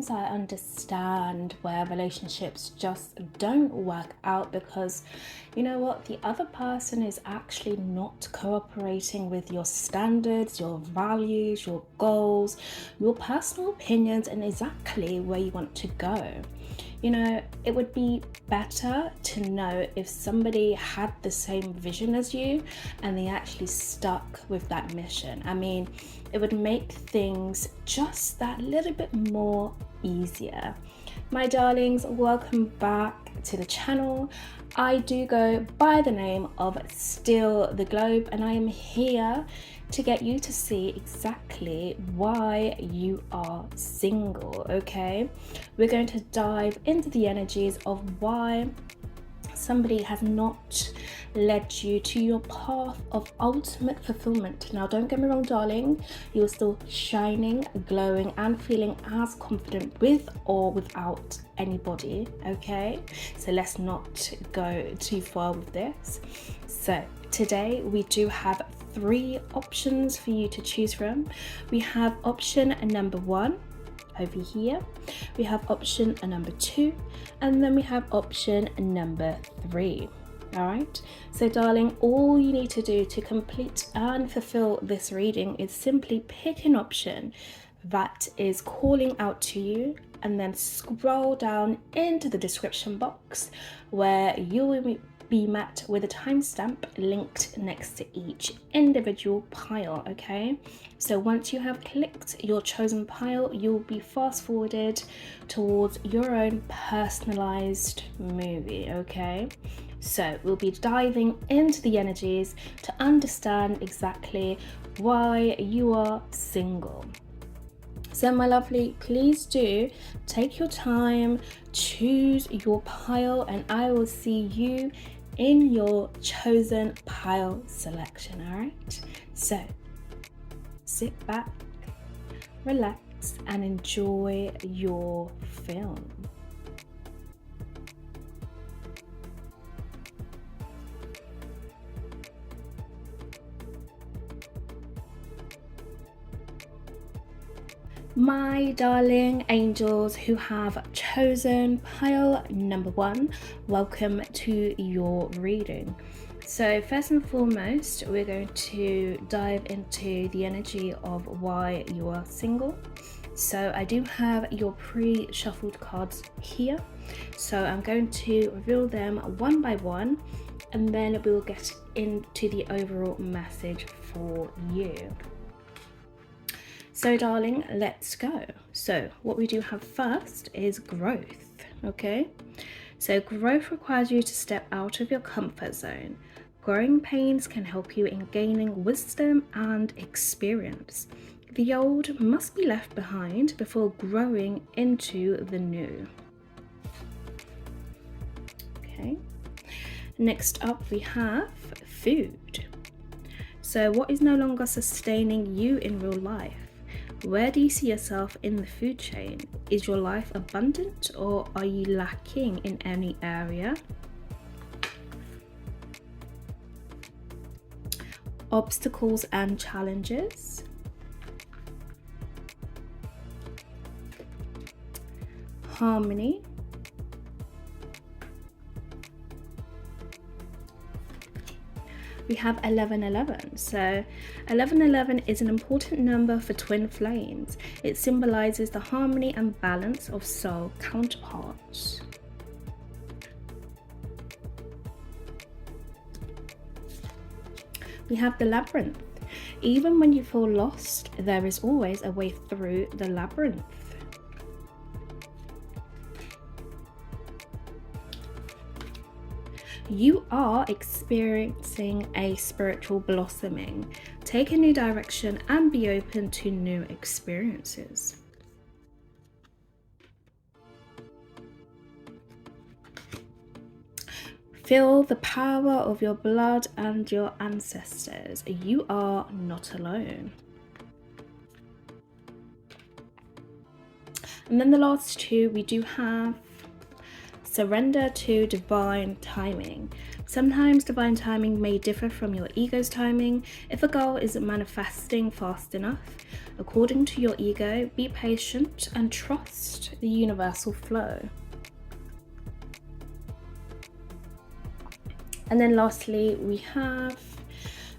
sometimes I understand where relationships just don't work out because, you know what, the other person is actually not cooperating with your standards, your values, your goals, your personal opinions, and exactly where you want to go. You know, it would be better to know if somebody had the same vision as you and they actually stuck with that mission. I mean, it would make things just that little bit more easier. My darlings, welcome back to the channel. I do go by the name of Still the Globe, and I am here to get you to see exactly why you are single, okay? We're going to dive into the energies of why somebody has not led you to your path of ultimate fulfillment. Now, don't get me wrong, darling, you're still shining, glowing, and feeling as confident with or without anybody, okay? So let's not go too far with this. So today we do have 3 options for you to choose from. We have option number 1 over here, we have option number 2, and then we have option number 3. All right, so darling, all you need to do to complete and fulfill this reading is simply pick an option that is calling out to you, and then scroll down into the description box where you will be met with a timestamp linked next to each individual pile, okay? So once you have clicked your chosen pile, you'll be fast forwarded towards your own personalized movie, okay? So we'll be diving into the energies to understand exactly why you are single. So my lovely, please do take your time, choose your pile, and I will see you in your chosen pile selection. All right, so sit back, relax, and enjoy your film. My darling angels who have chosen pile number 1, welcome to your reading. So first and foremost, we're going to dive into the energy of why you are single. So I do have your pre-shuffled cards here, so I'm going to reveal them one by one, and then we'll get into the overall message for you. So darling, let's go. So what we do have first is growth, okay? So growth requires you to step out of your comfort zone. Growing pains can help you in gaining wisdom and experience. The old must be left behind before growing into the new. Okay. Next up we have food. So what is no longer sustaining you in real life? Where do you see yourself in the food chain? Is your life abundant or are you lacking in any area? Obstacles and challenges. Harmony. We have 1111. So 1111 is an important number for twin flames. It symbolizes the harmony and balance of soul counterparts. We have the labyrinth. Even when you feel lost, there is always a way through the labyrinth. You are experiencing a spiritual blossoming. Take a new direction and be open to new experiences. Feel the power of your blood and your ancestors. You are not alone. And then the last two, we do have surrender to divine timing. Sometimes divine timing may differ from your ego's timing. If a goal isn't manifesting fast enough, according to your ego. Be patient and trust the universal flow. And then lastly, we have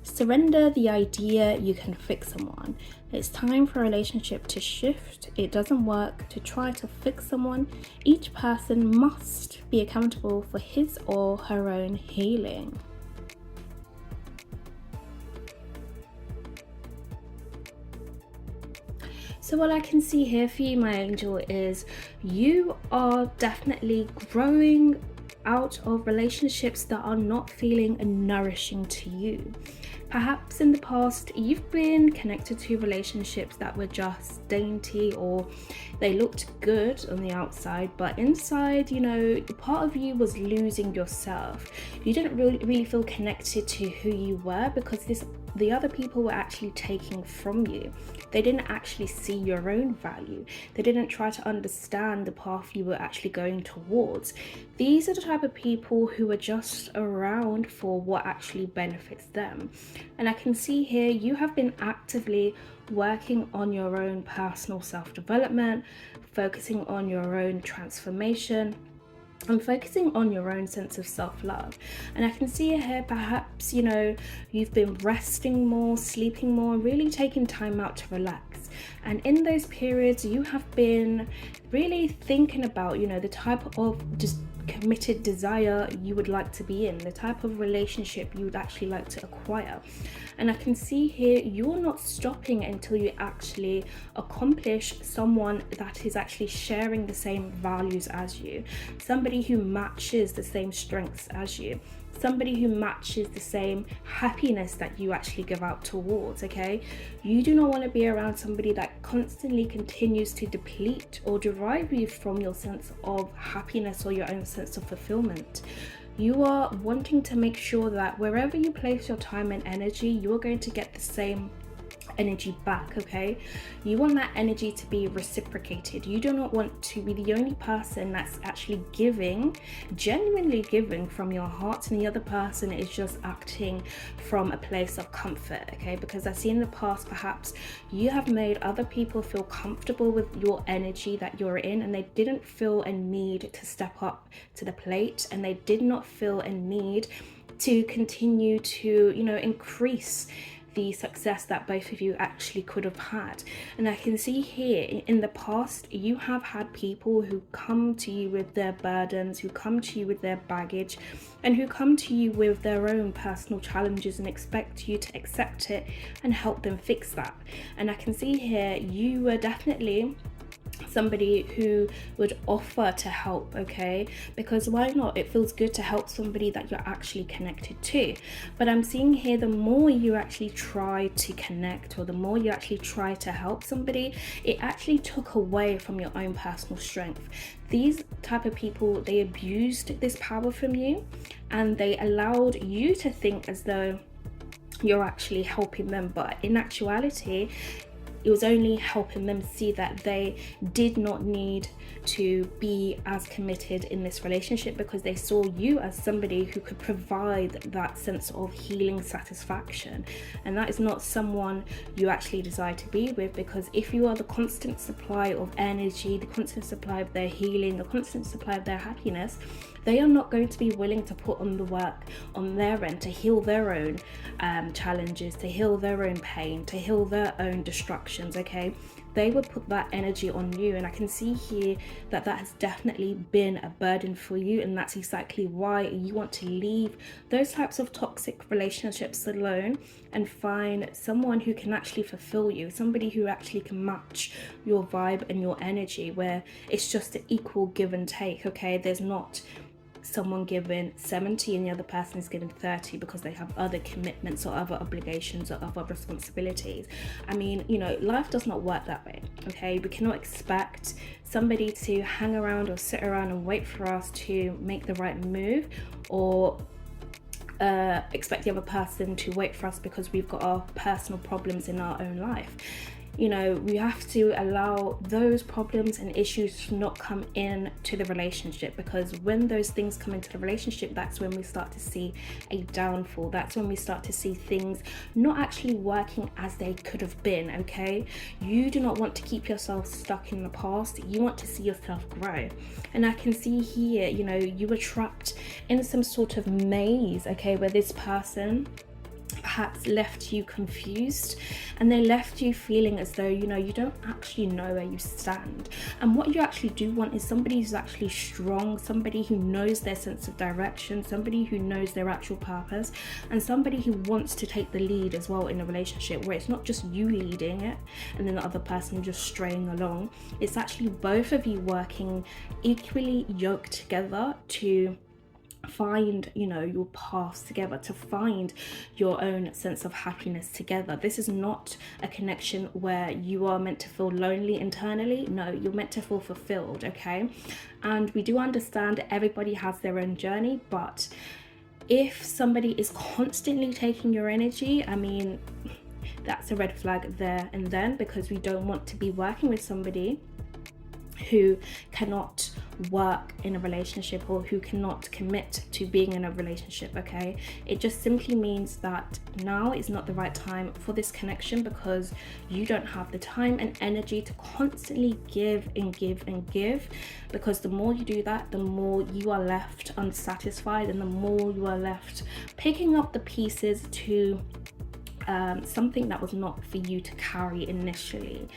surrender the idea you can fix someone. It's time for a relationship to shift. It doesn't work to try to fix someone. Each person must be accountable for his or her own healing. So what I can see here for you, my angel, is you are definitely growing out of relationships that are not feeling nourishing to you. Perhaps in the past you've been connected to relationships that were just dainty, or they looked good on the outside, but inside, part of you was losing yourself. You didn't really feel connected to who you were, because the other people were actually taking from you. They didn't actually see your own value. They didn't try to understand the path you were actually going towards. These are the type of people who are just around for what actually benefits them. And I can see here you have been actively working on your own personal self-development, focusing on your own transformation, and focusing on your own sense of self-love. And I can see here perhaps you've been resting more, sleeping more, really taking time out to relax. And in those periods you have been really thinking about the type of just committed desire you would like to be in, the type of relationship you would actually like to acquire. And I can see here you're not stopping until you actually accomplish someone that is actually sharing the same values as you, somebody who matches the same strengths as you, somebody who matches the same happiness that you actually give out towards. Okay, you do not want to be around somebody that constantly continues to deplete or derive you from your sense of happiness or your own sense of fulfillment. You are wanting to make sure that wherever you place your time and energy, you are going to get the same energy back. Okay, you want that energy to be reciprocated. You do not want to be the only person that's actually giving, genuinely giving from your heart, and the other person is just acting from a place of comfort. Okay, because I see in the past perhaps you have made other people feel comfortable with your energy that you're in, and they didn't feel a need to step up to the plate, and they did not feel a need to continue to increase the success that both of you actually could have had. And I can see here in the past you have had people who come to you with their burdens, who come to you with their baggage, and who come to you with their own personal challenges and expect you to accept it and help them fix that. And I can see here you were definitely somebody who would offer to help. Okay, because why not? It feels good to help somebody that you're actually connected to. But I'm seeing here the more you actually try to connect, or the more you actually try to help somebody, it actually took away from your own personal strength. These type of people, they abused this power from you, and they allowed you to think as though you're actually helping them, but in actuality it was only helping them see that they did not need to be as committed in this relationship, because they saw you as somebody who could provide that sense of healing satisfaction. And that is not someone you actually desire to be with, because if you are the constant supply of energy, the constant supply of their healing, the constant supply of their happiness, they are not going to be willing to put on the work on their end to heal their own challenges, to heal their own pain, to heal their own destructions. Okay, they would put that energy on you, and I can see here that has definitely been a burden for you, and that's exactly why you want to leave those types of toxic relationships alone and find someone who can actually fulfill you, somebody who actually can match your vibe and your energy, where it's just an equal give and take. Okay, there's not someone given 70 and the other person is given 30 because they have other commitments or other obligations or other responsibilities. I mean, life does not work that way. Okay, we cannot expect somebody to hang around or sit around and wait for us to make the right move, or expect the other person to wait for us because we've got our personal problems in our own life. we have to allow those problems and issues to not come in to the relationship, because when those things come into the relationship, that's when we start to see a downfall. That's when we start to see things not actually working as they could have been. Okay, you do not want to keep yourself stuck in the past. You want to see yourself grow. And I can see here, you were trapped in some sort of maze, okay, where this person perhaps left you confused, and they left you feeling as though you don't actually know where you stand. And what you actually do want is somebody who's actually strong, somebody who knows their sense of direction, somebody who knows their actual purpose, and somebody who wants to take the lead as well in a relationship, where it's not just you leading it and then the other person just straying along. It's actually both of you working equally yoked together to find your paths together, to find your own sense of happiness together. This is not a connection where you are meant to feel lonely internally. No, you're meant to feel fulfilled. Okay, and we do understand everybody has their own journey, but if somebody is constantly taking your energy, that's a red flag there and then, because we don't want to be working with somebody who cannot work in a relationship or who cannot commit to being in a relationship. Okay, it just simply means that now is not the right time for this connection, because you don't have the time and energy to constantly give and give and give, because the more you do that, the more you are left unsatisfied, and the more you are left picking up the pieces to something that was not for you to carry initially.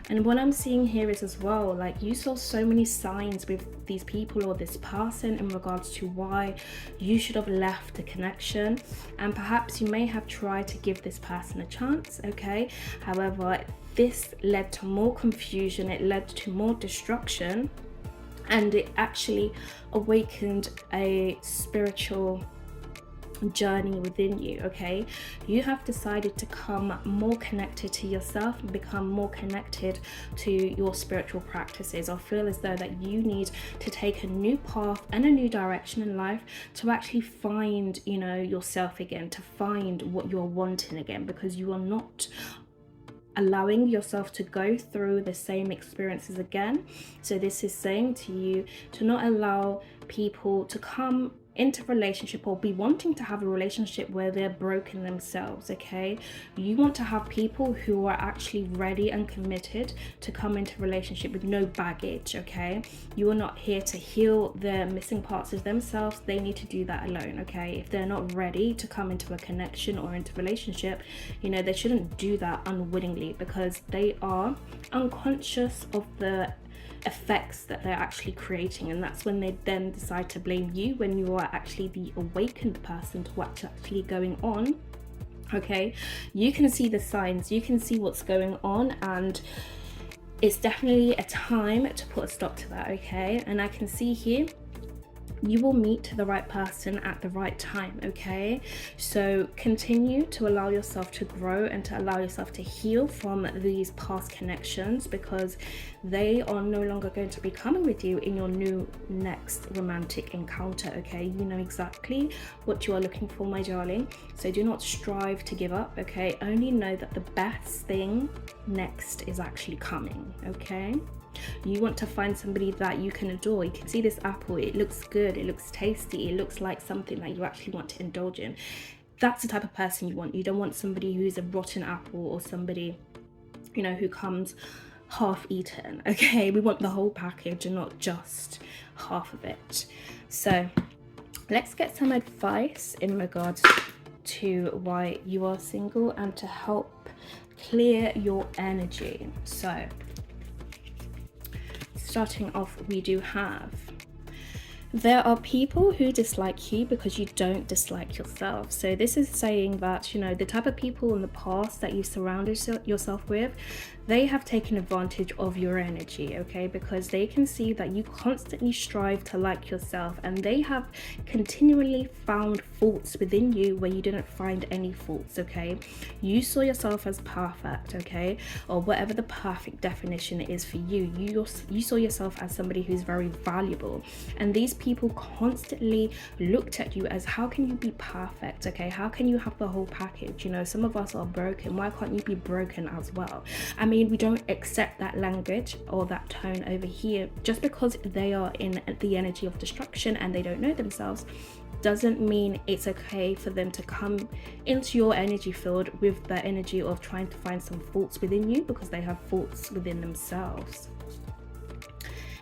And what I'm seeing here is as well, like, you saw so many signs with these people or this person in regards to why you should have left the connection, and perhaps you may have tried to give this person a chance. Okay, however, this led to more confusion, it led to more destruction, and it actually awakened a spiritual journey within you. Okay, you have decided to come more connected to yourself and become more connected to your spiritual practices, or feel as though that you need to take a new path and a new direction in life to actually find yourself again, to find what you're wanting again, because you are not allowing yourself to go through the same experiences again. So this is saying to you to not allow people to come into relationship or be wanting to have a relationship where they're broken themselves. Okay, you want to have people who are actually ready and committed to come into relationship with no baggage. Okay, you are not here to heal the missing parts of themselves. They need to do that alone. Okay, if they're not ready to come into a connection or into relationship, they shouldn't do that unwittingly, because they are unconscious of the effects that they're actually creating, and that's when they then decide to blame you, when you are actually the awakened person to what's actually going on. Okay, you can see the signs, you can see what's going on, and it's definitely a time to put a stop to that. Okay, and I can see here you will meet the right person at the right time. Okay, so continue to allow yourself to grow and to allow yourself to heal from these past connections, because they are no longer going to be coming with you in your new next romantic encounter. Okay, you know exactly what you are looking for, my darling, so do not strive to give up. Okay, only know that the best thing next is actually coming. Okay, you want to find somebody that you can adore. You can see this apple, it looks good, it looks tasty, it looks like something that you actually want to indulge in. That's the type of person you want. You don't want somebody who's a rotten apple, or somebody who comes half eaten. Okay, we want the whole package and not just half of it. So let's get some advice in regards to why you are single and to help clear your energy. So starting off, we do have, there are people who dislike you because you don't dislike yourself. So this is saying that, the type of people in the past that you surrounded yourself with, they have taken advantage of your energy. Okay, because they can see that you constantly strive to like yourself, and they have continually found faults within you where you didn't find any faults. Okay, you saw yourself as perfect, okay, or whatever the perfect definition is for you. You saw yourself as somebody who's very valuable, and these people constantly looked at you as, how can you be perfect? Okay, how can you have the whole package? Some of us are broken, why can't you be broken as well? mean we don't accept that language or that tone over here. Just because they are in the energy of destruction and they don't know themselves doesn't mean it's okay for them to come into your energy field with the energy of trying to find some faults within you, because they have faults within themselves.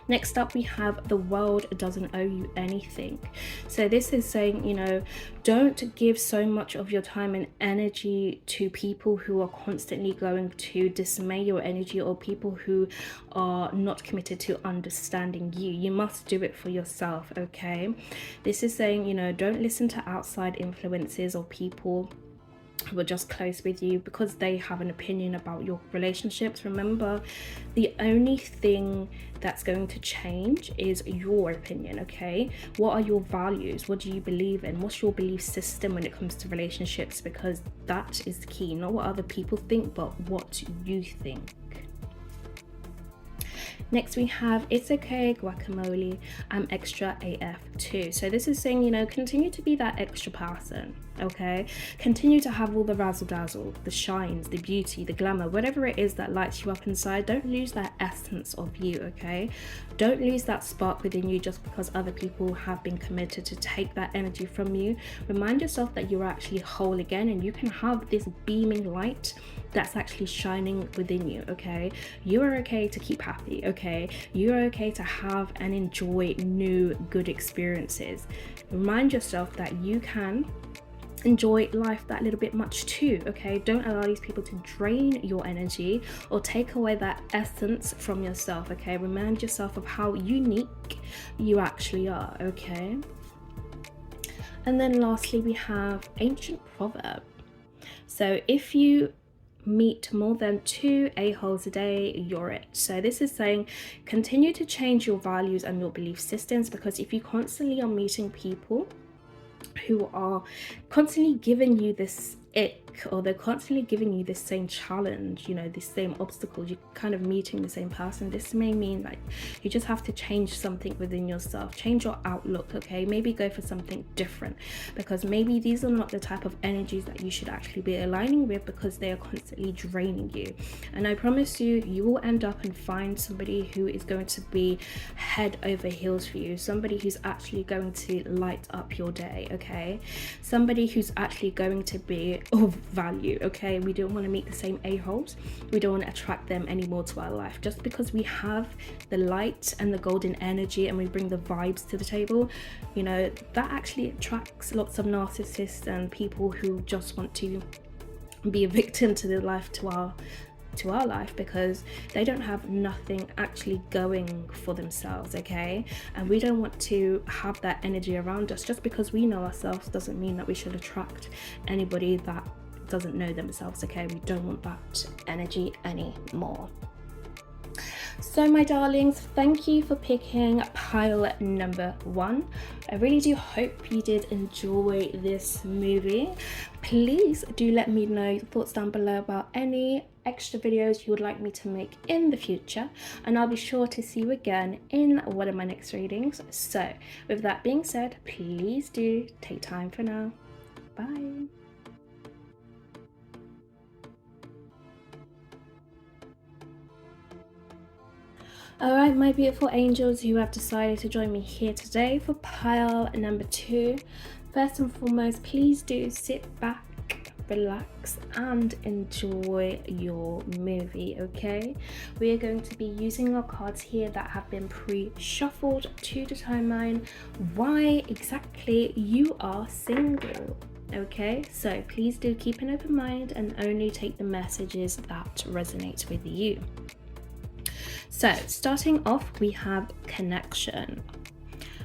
Next up, we have the world doesn't owe you anything. So this is saying, you know, don't give so much of your time and energy to people who are constantly going to dismay your energy, or people who are not committed to understanding you. You must do it for yourself, okay? This is saying, you know, don't listen to outside influences or people who are just close with you because they have an opinion about your relationships. Remember, the only thing that's going to change is your opinion, okay? What are your values? What do you believe in? What's your belief system when it comes to relationships? Because that is the key, not what other people think, but what you think. Next we have It's Okay Guacamole, I'm extra AF too. So this is saying, you know, continue to be that extra person, okay? Continue to have all the razzle dazzle, the shines, the beauty, the glamour, whatever it is that lights you up inside. Don't lose that essence of you, okay? Don't lose that spark within you just because other people have been committed to take that energy from you. Remind yourself that you're actually whole again, and you can have this beaming light that's actually shining within you, okay? You are okay to keep happy, okay? You are okay to have and enjoy new good experiences. Remind yourself that you can enjoy life that little bit much too, okay? Don't allow these people to drain your energy or take away that essence from yourself, okay? Remind yourself of how unique you actually are, okay? And then lastly, we have ancient proverb. So if you meet more than 2 a-holes a day, you're it. So this is saying continue to change your values and your belief systems, because if you constantly are meeting people who are constantly giving you this ick, or they're constantly giving you this same challenge, you know, this same obstacle, you're kind of meeting the same person, this may mean like you just have to change something within yourself, change your outlook, okay? Maybe go for something different, because maybe these are not the type of energies that you should actually be aligning with, because they are constantly draining you. And I promise you, you will end up and find somebody who is going to be head over heels for you, somebody who's actually going to light up your day, okay? Somebody who's actually going to be of value, okay? We don't want to meet the same a-holes. We don't want to attract them anymore to our life. Just because we have the light and the golden energy and we bring the vibes to the table, you know, that actually attracts lots of narcissists and people who just want to be a victim to the life, to our life, because they don't have nothing actually going for themselves, okay? And we don't want to have that energy around us. Just because we know ourselves doesn't mean that we should attract anybody that doesn't know themselves, okay? We don't want that energy anymore. So my darlings, thank you for picking pile number 1. I really do hope you did enjoy this movie. Please do let me know your thoughts down below about any extra videos you would like me to make in the future, and I'll be sure to see you again in one of my next readings. So with that being said, please do take time for now. Bye. Alright, my beautiful angels who have decided to join me here today for pile number 2. First and foremost, please do sit back, relax and enjoy your movie, okay? We are going to be using our cards here that have been pre-shuffled to determine why exactly you are single. Okay, so please do keep an open mind and only take the messages that resonate with you. So starting off, we have connection.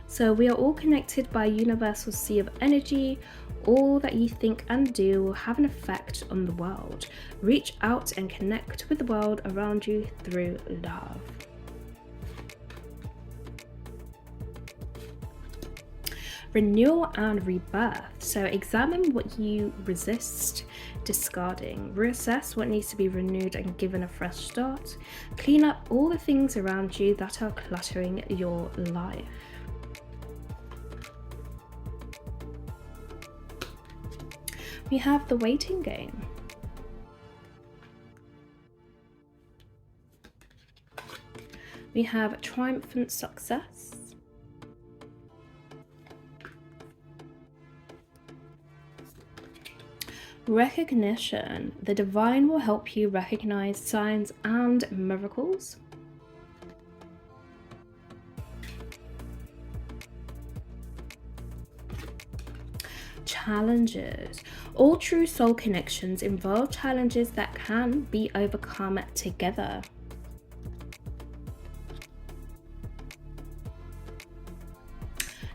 So we are all connected by a universal sea of energy. All that you think and do will have an effect on the world. Reach out and connect with the world around you through love. Renewal and rebirth. So examine what you resist discarding. Reassess what needs to be renewed and given a fresh start. Clean up all the things around you that are cluttering your life. We have the waiting game. We have triumphant success. Recognition. The divine will help you recognize signs and miracles. Challenges. All true soul connections involve challenges that can be overcome together.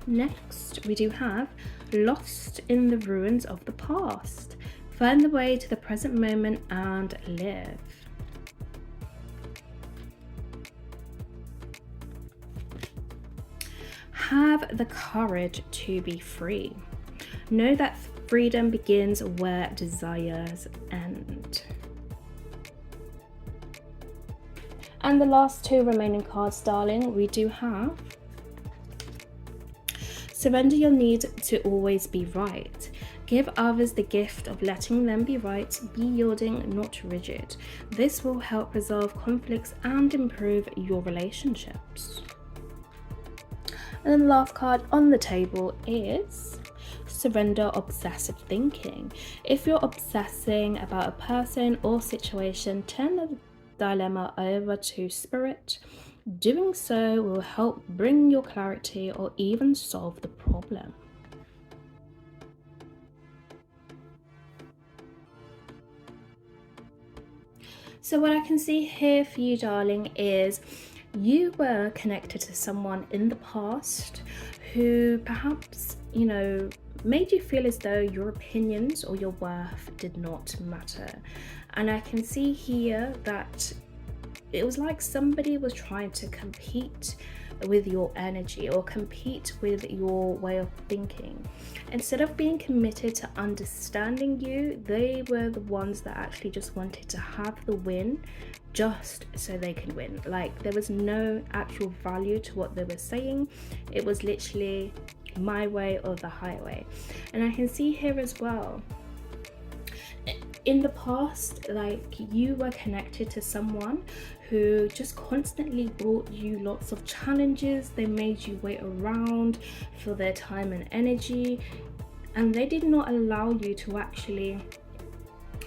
Next, we do have lost in the ruins of the past. Find the way to the present moment and live. Have the courage to be free. Know that freedom begins where desires end. And the last two remaining cards, darling, we do have surrender your need to always be right. Give others the gift of letting them be right. Be yielding, not rigid. This will help resolve conflicts and improve your relationships. And then the last card on the table is surrender obsessive thinking. If you're obsessing about a person or situation, turn the dilemma over to spirit. Doing so will help bring your clarity or even solve the problem. So what I can see here for you, darling, is you were connected to someone in the past who perhaps, made you feel as though your opinions or your worth did not matter. And I can see here that it was like somebody was trying to compete with your energy or compete with your way of thinking. Instead of being committed to understanding you, they were the ones that actually just wanted to have the win just so they can win. Like, there was no actual value to what they were saying. It was literally my way or the highway. And I can see here as well, in the past, like, you were connected to someone who just constantly brought you lots of challenges. They made you wait around for their time and energy, and they did not allow you to actually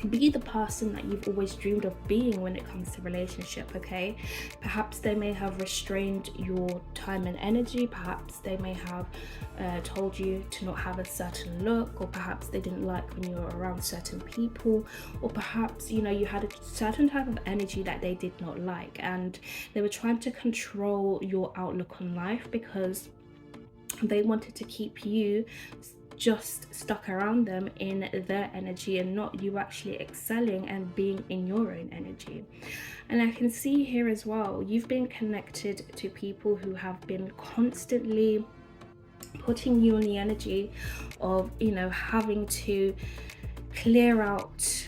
be the person that you've always dreamed of being when it comes to relationship. Okay, perhaps they may have restrained your time and energy. Perhaps they may have told you to not have a certain look, or perhaps they didn't like when you were around certain people, or perhaps you had a certain type of energy that they did not like, and they were trying to control your outlook on life because they wanted to keep you just stuck around them in their energy and not you actually excelling and being in your own energy. And I can see here as well, you've been connected to people who have been constantly putting you in the energy of having to clear out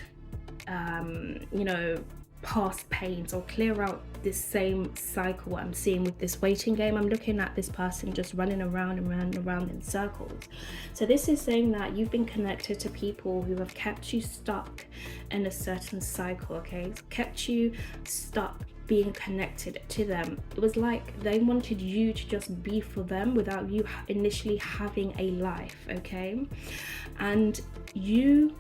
past pains or clear out this same cycle. What I'm seeing with this waiting game, I'm looking at this person just running around and round and round in circles. So this is saying that you've been connected to people who have kept you stuck in a certain cycle, okay? Kept you stuck being connected to them. It was like they wanted you to just be for them without you initially having a life, okay? And you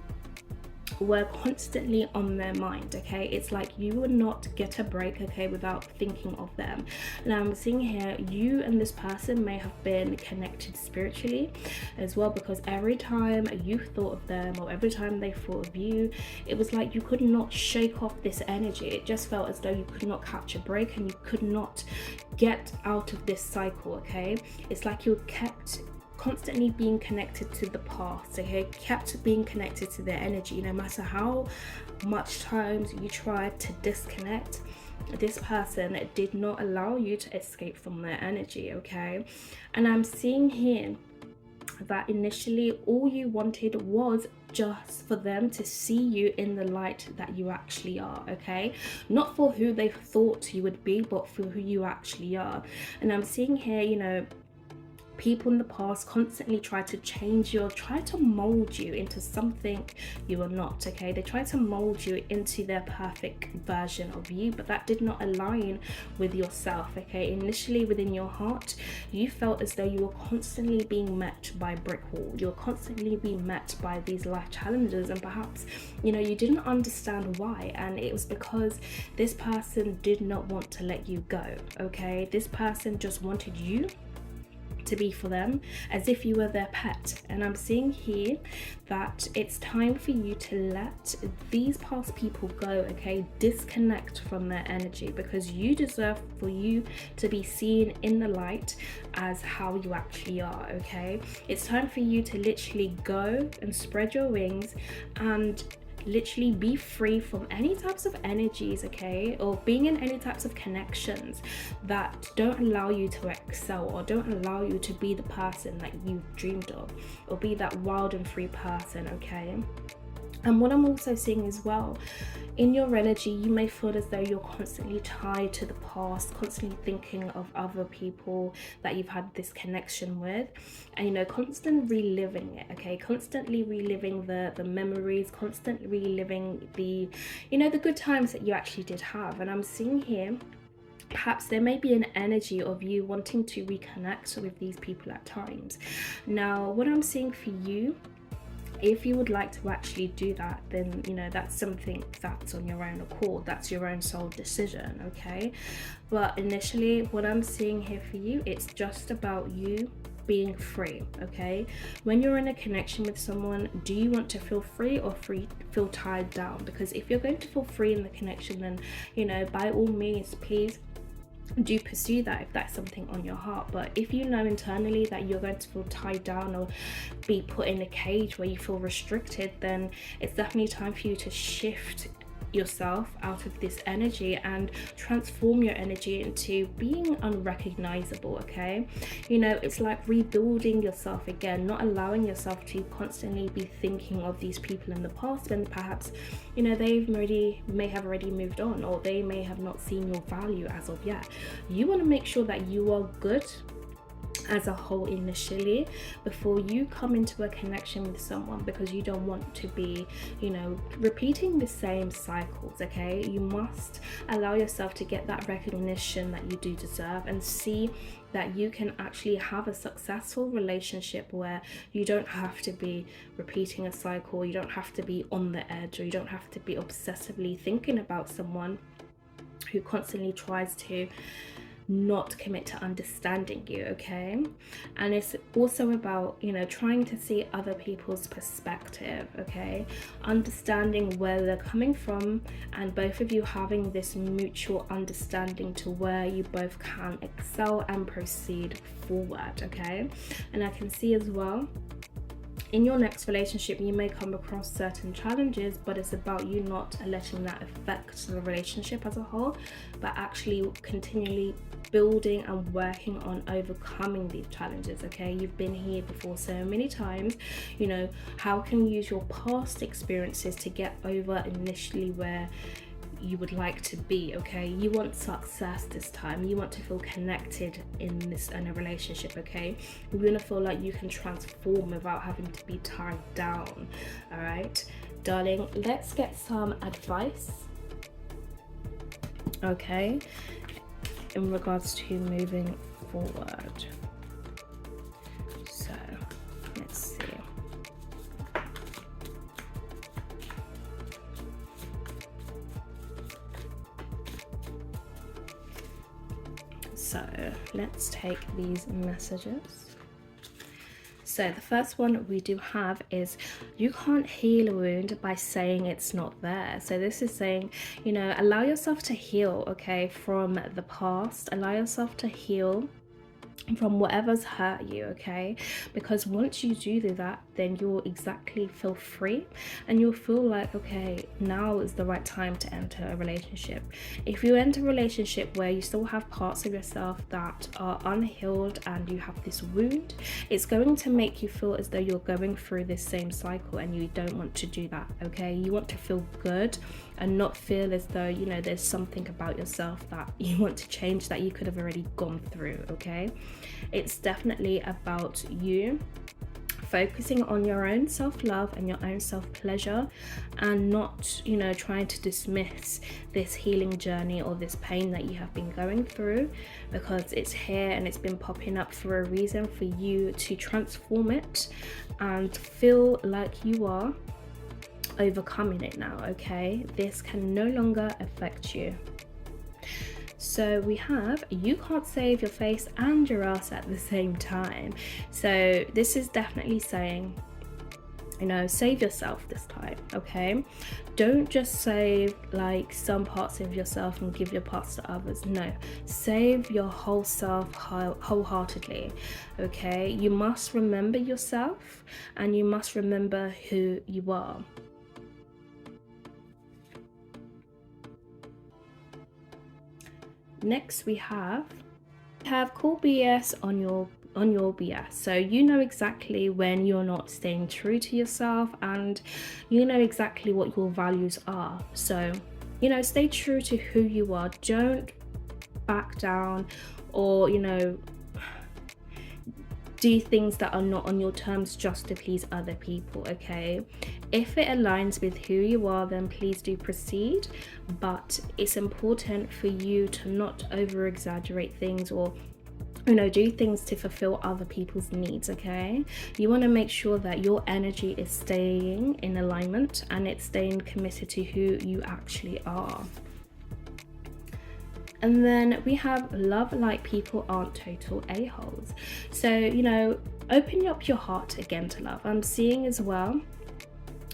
were constantly on their mind, okay? It's like you would not get a break, okay, without thinking of them. And I'm seeing here, you and this person may have been connected spiritually as well, because every time you thought of them or every time they thought of you, it was like you could not shake off this energy. It just felt as though you could not catch a break and you could not get out of this cycle, okay? It's like you kept constantly being connected to the past, okay? Kept being connected to their energy. No matter how much times you tried to disconnect, this person did not allow you to escape from their energy, okay? And I'm seeing here that initially all you wanted was just for them to see you in the light that you actually are, okay? Not for who they thought you would be, but for who you actually are. And I'm seeing here, people in the past constantly try to change you or try to mold you into something you are not, okay? They try to mold you into their perfect version of you, but that did not align with yourself, okay? Initially within your heart, you felt as though you were constantly being met by brick wall. You're constantly being met by these life challenges, and perhaps, you know, you didn't understand why, and it was because this person did not want to let you go, okay? This person just wanted you to be for them as if you were their pet. And I'm seeing here that it's time for you to let these past people go, okay? Disconnect from their energy, because you deserve for you to be seen in the light as how you actually are, okay? It's time for you to literally go and spread your wings and literally be free from any types of energies, okay, or being in any types of connections that don't allow you to excel or don't allow you to be the person that you dreamed of, or be that wild and free person, okay? And what I'm also seeing as well, in your energy, you may feel as though you're constantly tied to the past, constantly thinking of other people that you've had this connection with, and, you know, constantly reliving it, okay? Constantly reliving the memories, constantly reliving the, you know, the good times that you actually did have. And I'm seeing here, perhaps there may be an energy of you wanting to reconnect with these people at times. Now, what I'm seeing for you, if you would like to actually do that, then, you know, that's something that's on your own accord, that's your own soul decision, okay? But initially, what I'm seeing here for you, it's just about you being free, okay? When you're in a connection with someone, do you want to feel free or feel tied down? Because if you're going to feel free in the connection, then, you know, by all means, please do pursue that if that's something on your heart. But if you know internally that you're going to feel tied down or be put in a cage where you feel restricted, then it's definitely time for you to shift yourself out of this energy and transform your energy into being unrecognizable, okay? You know, it's like rebuilding yourself again, not allowing yourself to constantly be thinking of these people in the past when perhaps, you know, may have already moved on, or they may have not seen your value as of yet. You want to make sure that you are good as a whole initially before you come into a connection with someone, because you don't want to be, you know, repeating the same cycles, okay? You must allow yourself to get that recognition that you do deserve and see that you can actually have a successful relationship where you don't have to be repeating a cycle, you don't have to be on the edge, or you don't have to be obsessively thinking about someone who constantly tries to not commit to understanding you, okay? And it's also about, you know, trying to see other people's perspective, okay? Understanding where they're coming from, and both of you having this mutual understanding to where you both can excel and proceed forward, okay? And I can see as well, in your next relationship, you may come across certain challenges, but it's about you not letting that affect the relationship as a whole, but actually continually building and working on overcoming these challenges, okay? You've been here before so many times, you know, how can you use your past experiences to get over initially where you would like to be, okay? You want success this time. You want to feel connected in a relationship, okay? You want to feel like you can transform without having to be tied down, all right? Darling, let's get some advice, okay, in regards to moving forward. So, let's see. So let's take these messages. So the first one we do have is, you can't heal a wound by saying it's not there. So this is saying, you know, allow yourself to heal, okay, from the past. Allow yourself to heal from whatever's hurt you, okay? Because once you do that, then you'll exactly feel free, and you'll feel like, okay, now is the right time to enter a relationship. If you enter a relationship where you still have parts of yourself that are unhealed and you have this wound, it's going to make you feel as though you're going through this same cycle, and you don't want to do that, okay? You want to feel good and not feel as though, you know, there's something about yourself that you want to change that you could have already gone through, okay? It's definitely about you focusing on your own self-love and your own self-pleasure, and not, you know, trying to dismiss this healing journey or this pain that you have been going through, because it's here and it's been popping up for a reason, for you to transform it and feel like you are overcoming it now. Okay, this can no longer affect you. So we have, you can't save your face and your ass at the same time. So this is definitely saying, you know, save yourself this time. Okay, don't just save like some parts of yourself and give your parts to others. No, save your whole self wholeheartedly. Okay, you must remember yourself and you must remember who you are. Next we have call BS on your BS. So you know exactly when you're not staying true to yourself, and you know exactly what your values are. So, you know, stay true to who you are. Don't back down, or, you know, do things that are not on your terms just to please other people. Okay, if it aligns with who you are, then please do proceed, but it's important for you to not over exaggerate things, or, you know, do things to fulfill other people's needs. Okay, you want to make sure that your energy is staying in alignment and it's staying committed to who you actually are. And then we have love like people aren't total a-holes. So, you know, open up your heart again to love. I'm seeing as well,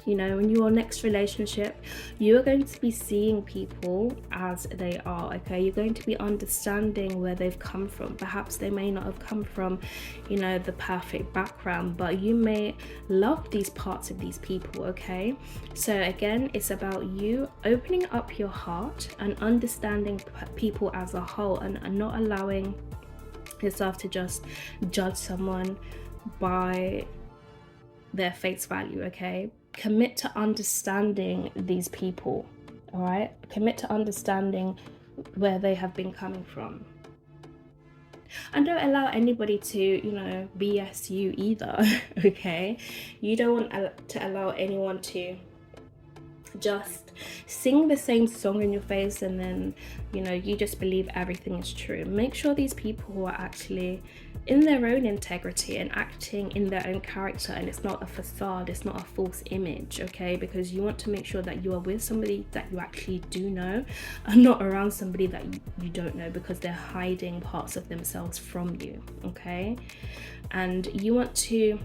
you know, in your next relationship, you are going to be seeing people as they are. Okay, you're going to be understanding where they've come from. Perhaps they may not have come from, you know, the perfect background, but you may love these parts of these people. Okay, so again, it's about you opening up your heart and understanding people as a whole, and not allowing yourself to just judge someone by their face value. Okay, commit to understanding these people. All right, commit to understanding where they have been coming from, and don't allow anybody to, you know, BS you either. Okay, you don't want to allow anyone to just sing the same song in your face and then, you know, you just believe everything is true. Make sure these people who are actually in their own integrity and acting in their own character, and it's not a facade, it's not a false image. Okay, because you want to make sure that you are with somebody that you actually do know, and not around somebody that you don't know, because they're hiding parts of themselves from you. Okay, and you want to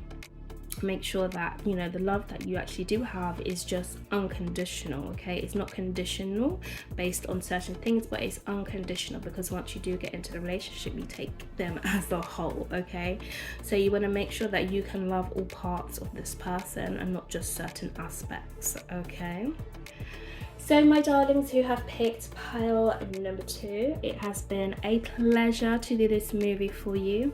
make sure that, you know, the love that you actually do have is just unconditional. Okay, it's not conditional based on certain things, but it's unconditional, because once you do get into the relationship, you take them as a whole. Okay, so you want to make sure that you can love all parts of this person and not just certain aspects. Okay, so my darlings who have picked pile number 2, it has been a pleasure to do this movie for you.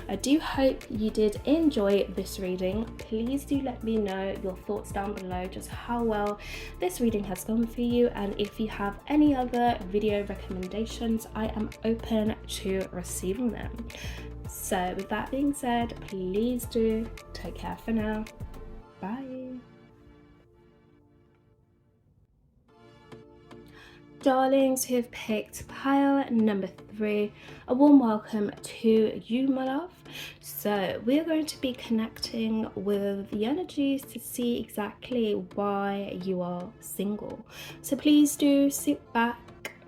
I do hope you did enjoy this reading. Please do let me know your thoughts down below, just how well this reading has gone for you, and if you have any other video recommendations, I am open to receiving them. So with that being said, please do take care for now. Bye. Darlings who have picked pile number 3, a warm welcome to you, my love. So we're going to be connecting with the energies to see exactly why you are single. So please do sit back,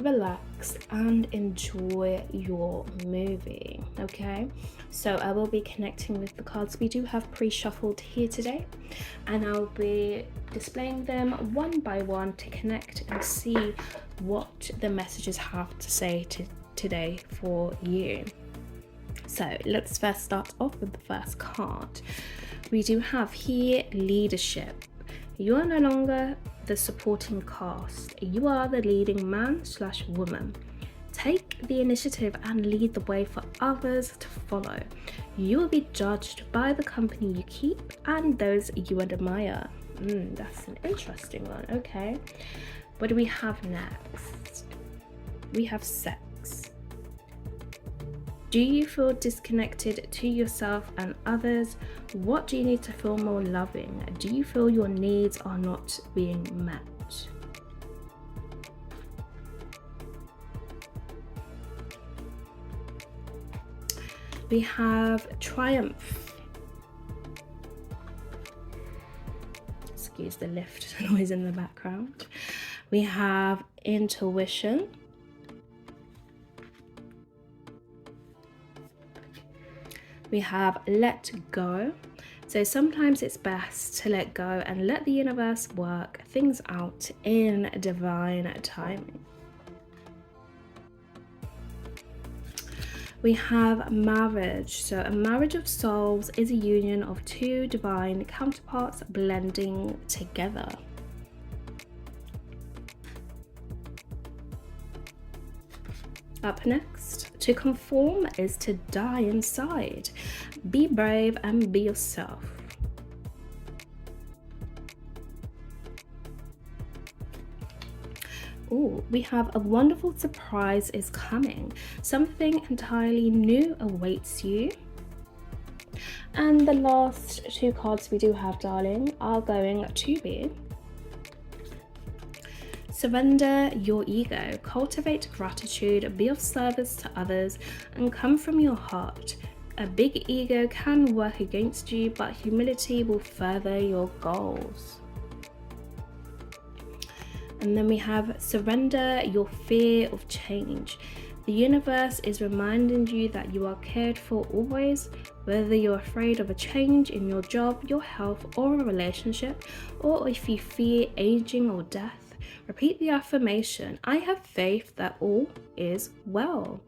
relax and enjoy your movie. Okay, so I will be connecting with the cards we do have pre-shuffled here today, and I'll be displaying them one by one to connect and see what the messages have to say today for you. So let's first start off with the first card. We do have here leadership. You are no longer the supporting cast. You are the leading man / woman. Take the initiative and lead the way for others to follow. You will be judged by the company you keep and those you admire. That's an interesting one. Okay, what do we have next? We have sex. Do you feel disconnected to yourself and others? What do you need to feel more loving? Do you feel your needs are not being met? We have triumph. Excuse the lift noise in the background. We have intuition. We have let go. So sometimes it's best to let go and let the universe work things out in divine timing. We have marriage. So a marriage of souls is a union of two divine counterparts blending together. Up next, to conform is to die inside. Be brave and be yourself. Ooh, we have a wonderful surprise is coming. Something entirely new awaits you. And the last two cards we do have, darling, are going to be surrender your ego, cultivate gratitude, be of service to others, and come from your heart. A big ego can work against you, but humility will further your goals. And then we have surrender your fear of change. The universe is reminding you that you are cared for always, whether you're afraid of a change in your job, your health, or a relationship, or if you fear aging or death. Repeat the affirmation, I have faith that all is well.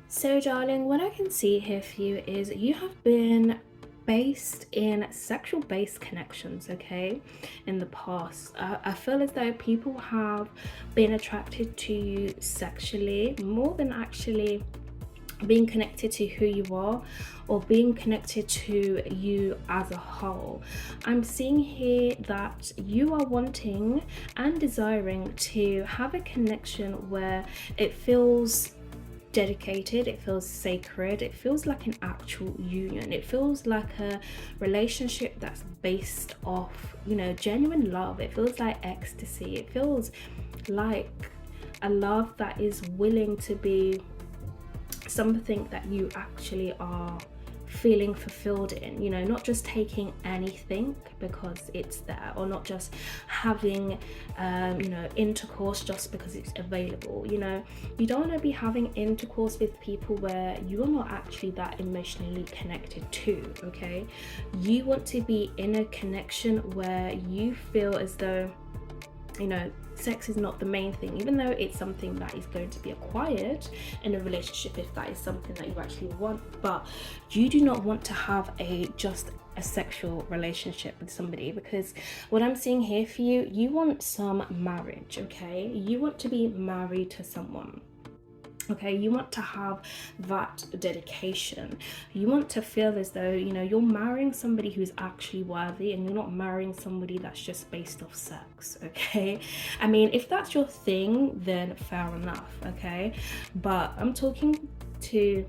So darling, what I can see here for you is you have been based in sexual based connections, okay, in the past. I feel as though people have been attracted to you sexually more than actually being connected to who you are or being connected to you as a whole. I'm seeing here that you are wanting and desiring to have a connection where it feels dedicated, it feels sacred, it feels like an actual union, it feels like a relationship that's based off, you know, genuine love. It feels like ecstasy. It feels like a love that is willing to be something that you actually are feeling fulfilled in, you know, not just taking anything because it's there, or not just having you know, intercourse just because it's available. You know, you don't want to be having intercourse with people where you're not actually that emotionally connected to, okay? You want to be in a connection where you feel as though, you know, sex is not the main thing, even though it's something that is going to be acquired in a relationship if that is something that you actually want. But you do not want to have just a sexual relationship with somebody, because what I'm seeing here for you, you want some marriage, okay? You want to be married to someone. Okay, you want to have that dedication. You want to feel as though, you know, you're marrying somebody who's actually worthy, and you're not marrying somebody that's just based off sex, okay? I mean, if that's your thing, then fair enough, okay? But I'm talking to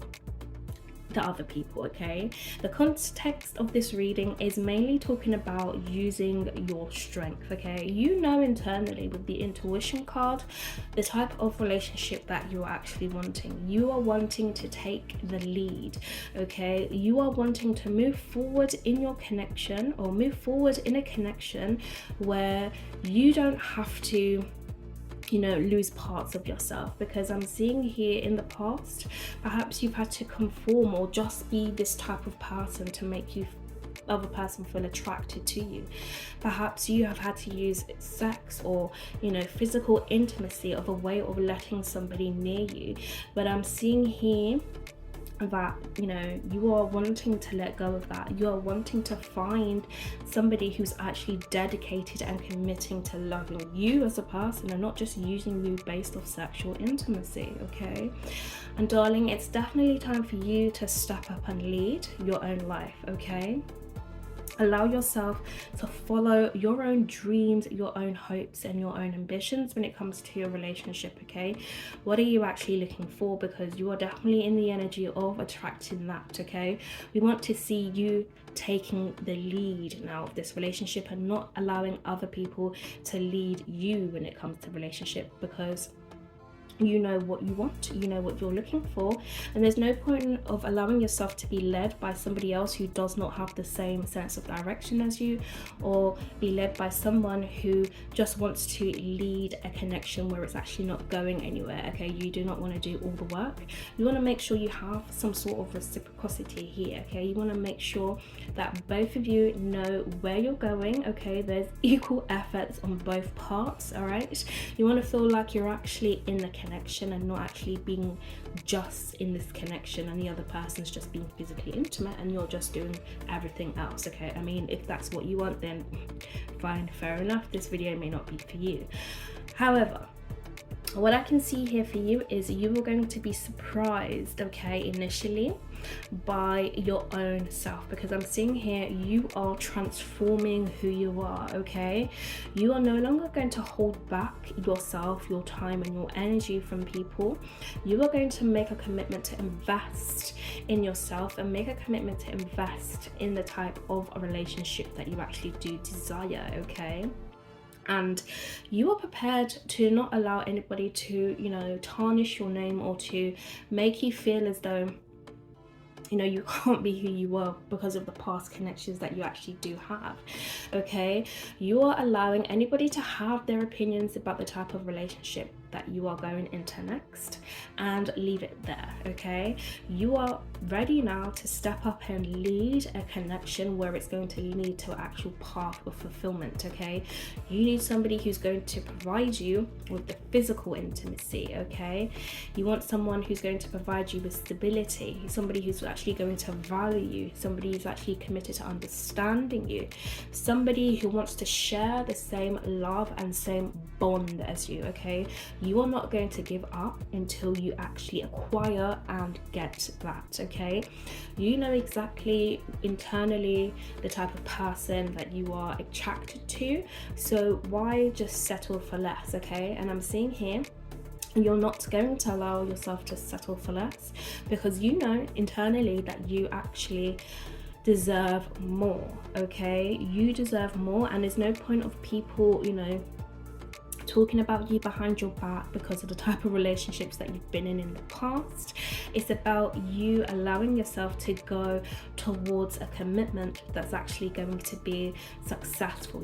the other people, okay? The context of this reading is mainly talking about using your strength, okay? You know internally with the intuition card the type of relationship that you're actually wanting. You are wanting to take the lead, okay? You are wanting to move forward in your connection, or move forward in a connection where you don't have to, you know, lose parts of yourself. Because I'm seeing here in the past, perhaps you've had to conform or just be this type of person to make you other person feel attracted to you. Perhaps you have had to use sex or, you know, physical intimacy of a way of letting somebody near you. But I'm seeing here that, you know, you are wanting to let go of that. You are wanting to find somebody who's actually dedicated and committing to loving you as a person, and not just using you based off sexual intimacy, okay? And darling, it's definitely time for you to step up and lead your own life, okay? Allow yourself to follow your own dreams, your own hopes, and your own ambitions when it comes to your relationship, okay? What are you actually looking for? Because you are definitely in the energy of attracting that, okay? We want to see you taking the lead now of this relationship and not allowing other people to lead you when it comes to relationship, because you know what you want, you know what you're looking for, and there's no point of allowing yourself to be led by somebody else who does not have the same sense of direction as you, or be led by someone who just wants to lead a connection where it's actually not going anywhere, okay? You do not want to do all the work. You want to make sure you have some sort of reciprocity here, okay? You want to make sure that both of you know where you're going, okay? There's equal efforts on both parts, all right? You want to feel like you're actually in the connection and not actually being just in this connection and the other person's just being physically intimate and you're just doing everything else, okay? I mean, if that's what you want, then fine, fair enough. This video may not be for you. However, what I can see here for you is you are going to be surprised, okay, initially by your own self, because I'm seeing here you are transforming who you are, okay? You are no longer going to hold back yourself, your time and your energy from people. You are going to make a commitment to invest in yourself and make a commitment to invest in the type of a relationship that you actually do desire, okay? And you are prepared to not allow anybody to, you know, tarnish your name or to make you feel as though, you know, you can't be who you were because of the past connections that you actually do have, okay? You are allowing anybody to have their opinions about the type of relationship that you are going into next and leave it there, okay? You are ready now to step up and lead a connection where it's going to lead to an actual path of fulfillment, okay? You need somebody who's going to provide you with the physical intimacy, okay? You want someone who's going to provide you with stability, somebody who's actually going to value you, somebody who's actually committed to understanding you, somebody who wants to share the same love and same bond as you, okay? You are not going to give up until you actually acquire and get that, okay? You know exactly internally the type of person that you are attracted to, so why just settle for less, okay? And I'm seeing here you're not going to allow yourself to settle for less, because you know internally that you actually deserve more, okay? You deserve more, and there's no point of people, you know, talking about you behind your back because of the type of relationships that you've been in the past. It's about you allowing yourself to go towards a commitment that's actually going to be successful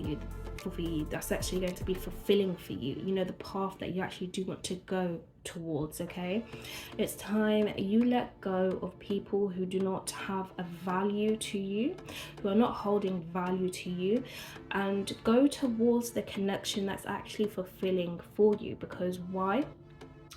for you, that's actually going to be fulfilling for you, you know, the path that you actually do want to go towards, okay? It's time you let go of people who do not have a value to you, who are not holding value to you, and go towards the connection that's actually fulfilling for you. Because why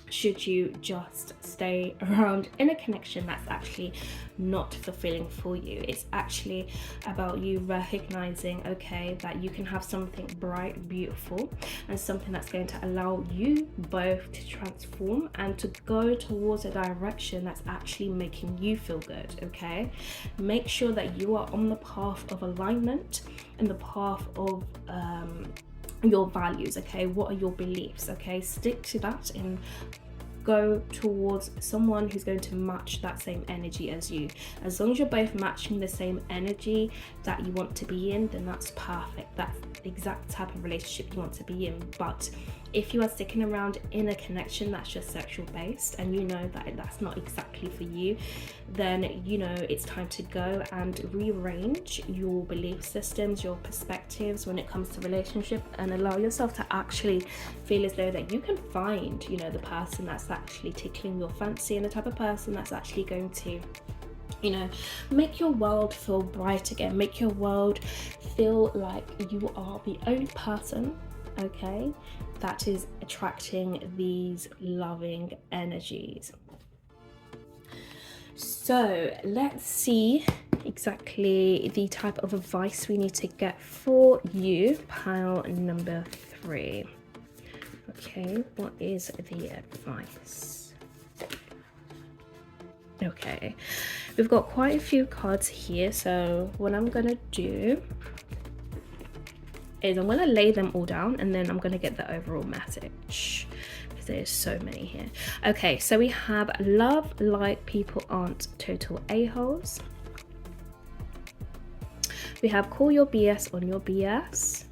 should you just stay around in a connection that's actually not fulfilling for you? It's actually about you recognizing, okay, that you can have something bright, beautiful, and something that's going to allow you both to transform and to go towards a direction that's actually making you feel good, okay? Make sure that you are on the path of alignment and the path of your values, okay? What are your beliefs, okay? Stick to that and go towards someone who's going to match that same energy as you. As long as you're both matching the same energy that you want to be in, then that's perfect. That's the exact type of relationship you want to be in. But if you are sticking around in a connection that's just sexual based and you know that that's not exactly for you, then you know it's time to go and rearrange your belief systems, your perspectives when it comes to relationship, and allow yourself to actually feel as though that you can find, you know, the person that's actually tickling your fancy and the type of person that's actually going to, you know, make your world feel bright again, make your world feel like you are the only person, okay, that is attracting these loving energies. So let's see exactly the type of advice we need to get for you. Pile number 3. Okay, what is the advice? Okay, we've got quite a few cards here, so what I'm gonna do is I'm gonna lay them all down and then I'm gonna get the overall message because there's so many here. Okay, so we have love like people aren't total a-holes. We have call your BS on your BS.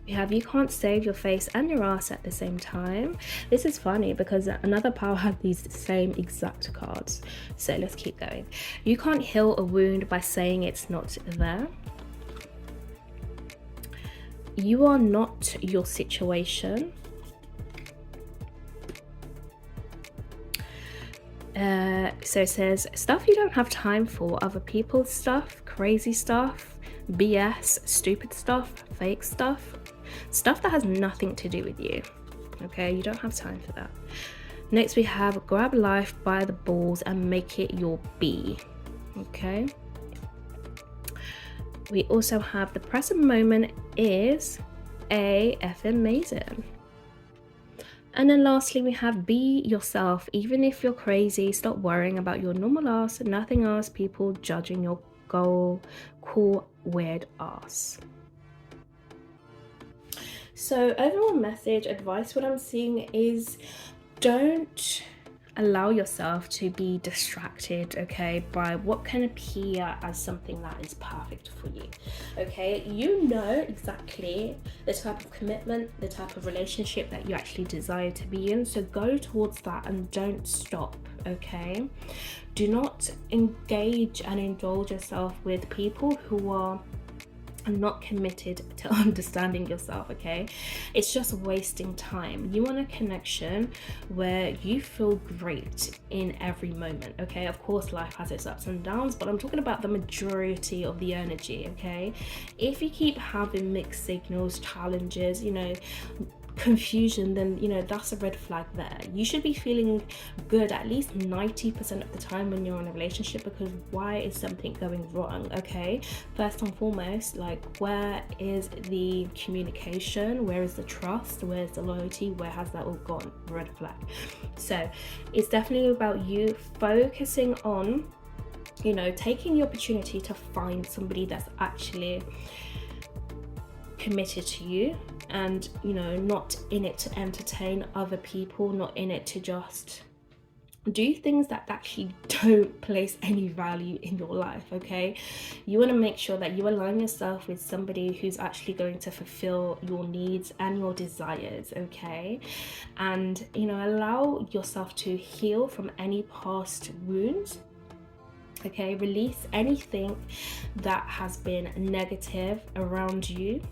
We have you can't save your face and your ass at the same time. This is funny because another pile had these same exact cards. So let's keep going. You can't heal a wound by saying it's not there. You are not your situation. So it says stuff you don't have time for, other people's stuff, crazy stuff, BS, stupid stuff, fake stuff, stuff that has nothing to do with you. Okay, you don't have time for that. Next we have grab life by the balls and make it your bee. Okay, we also have the present moment is amazing. And then lastly, we have be yourself. Even if you're crazy, stop worrying about your normal ass, nothing else, people judging your goal, cool, weird ass. So overall message, advice, what I'm seeing is don't allow yourself to be distracted, okay, by what can appear as something that is perfect for you. Okay, you know exactly the type of commitment, the type of relationship that you actually desire to be in, so go towards that and don't stop. Okay, do not engage and indulge yourself with people who are not committed to understanding yourself. Okay, it's just wasting time. You want a connection where you feel great in every moment. Okay, of course life has its ups and downs, but I'm talking about the majority of the energy. Okay, if you keep having mixed signals, challenges, you know, confusion, then you know that's a red flag there. You should be feeling good at least 90% of the time when you're in a relationship, because why is something going wrong? Okay, first and foremost, like, where is the communication, where is the trust, where's the loyalty, where has that all gone? Red flag. So it's definitely about you focusing on, you know, taking the opportunity to find somebody that's actually committed to you, and you know, not in it to entertain other people, not in it to just do things that actually don't place any value in your life. Okay, you want to make sure that you align yourself with somebody who's actually going to fulfill your needs and your desires. Okay, and you know, allow yourself to heal from any past wounds. Okay, release anything that has been negative around you.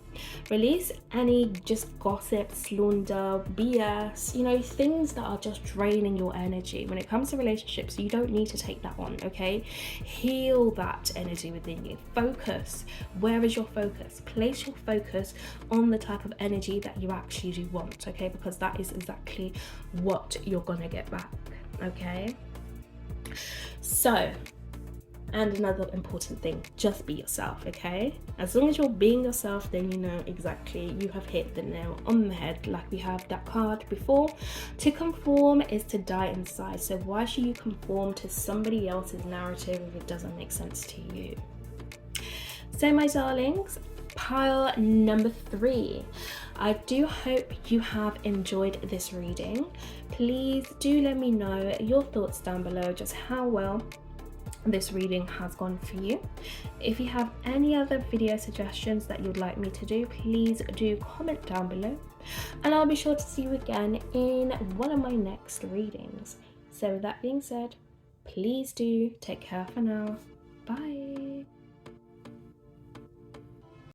Release any just gossip, slander, BS, you know, things that are just draining your energy. When it comes to relationships, you don't need to take that on. Okay, heal that energy within you. Focus. Where is your focus? Place your focus on the type of energy that you actually do want. Okay, because that is exactly what you're gonna get back. Okay, so, and another important thing, just be yourself. Okay, as long as you're being yourself, then you know exactly, you have hit the nail on the head. Like we have that card before, to conform is to die inside. So why should you conform to somebody else's narrative if it doesn't make sense to you? So my darlings, pile number 3, I do hope you have enjoyed this reading. Please do let me know your thoughts down below, just how well this reading has gone for you. If you have any other video suggestions that you'd like me to do, please do comment down below, and I'll be sure to see you again in one of my next readings. So with that being said, please do take care for now. Bye.